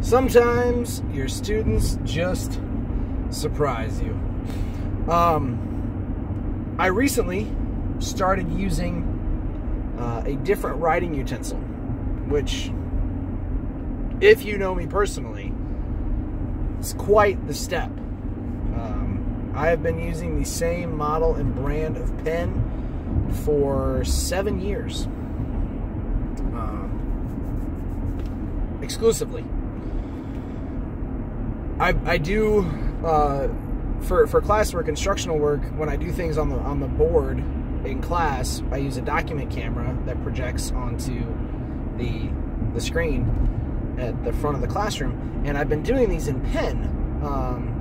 Sometimes your students just surprise you. I recently started using a different writing utensil, which, if you know me personally, is quite the step. I have been using the same model and brand of pen for 7 years, exclusively. I do for classwork, instructional work. When I do things on the board in class, I use a document camera that projects onto the screen at the front of the classroom, and I've been doing these in pen.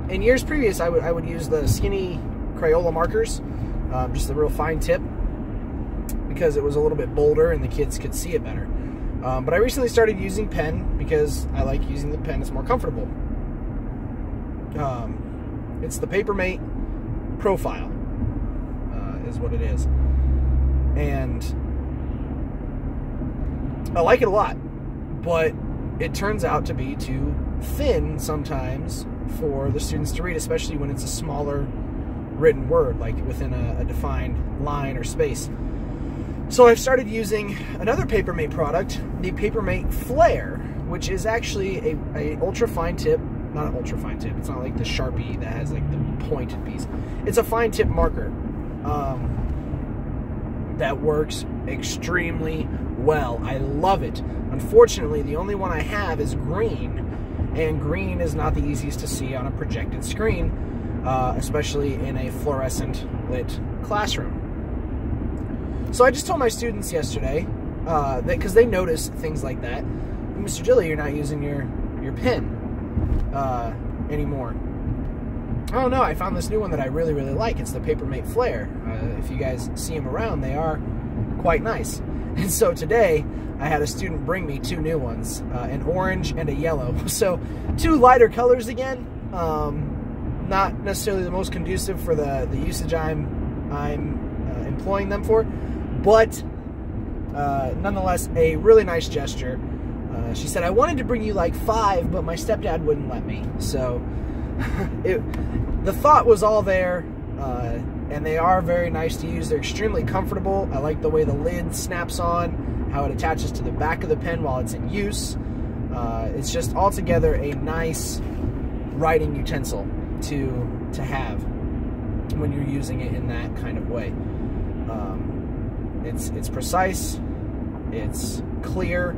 In years previous, I would use the skinny Crayola markers, just the real fine tip, because it was a little bit bolder and the kids could see it better. But I recently started using pen because I like using the pen. It's more comfortable. It's the Papermate Profile, is what it is. And I like it a lot, but it turns out to be too thin sometimes for the students to read, especially when it's a smaller written word, like within a defined line or space. So I've started using another Papermate product, the Papermate Flare, which is actually a ultra fine tip. Not an ultra fine tip. It's not like the Sharpie that has like the pointed piece. It's a fine tip marker that works extremely well. I love it. Unfortunately, the only one I have is green, and green is not the easiest to see on a projected screen, especially in a fluorescent lit classroom. So I just told my students yesterday that, because they notice things like that, Mr. Gilly, you're not using your pen anymore. Oh no, I found this new one that I really like. It's the Papermate Flare. If you guys see them around, they are quite nice. And so today I had a student bring me two new ones, an orange and a yellow. So two lighter colors again. Not necessarily the most conducive for the usage I'm employing them for, but nonetheless a really nice gesture. She said, I wanted to bring you like 5, but my stepdad wouldn't let me. So the thought was all there, and they are very nice to use. They're extremely comfortable. I like the way the lid snaps on, how it attaches to the back of the pen while it's in use. It's just altogether a nice writing utensil to have when you're using it in that kind of way. It's precise, it's clear.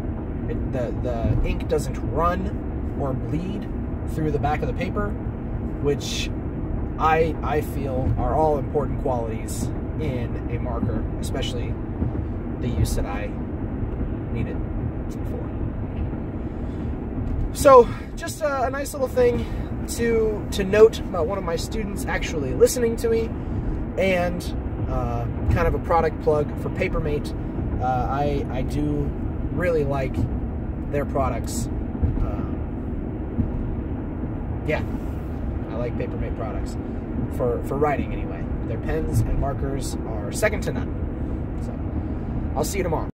The ink doesn't run or bleed through the back of the paper, which I feel are all important qualities in a marker, especially the use that I need it for. So just a nice little thing to note about one of my students actually listening to me, and kind of a product plug for Papermate. I do really like their products. Yeah, I like Papermate products for writing anyway. Their pens and markers are second to none. So I'll see you tomorrow.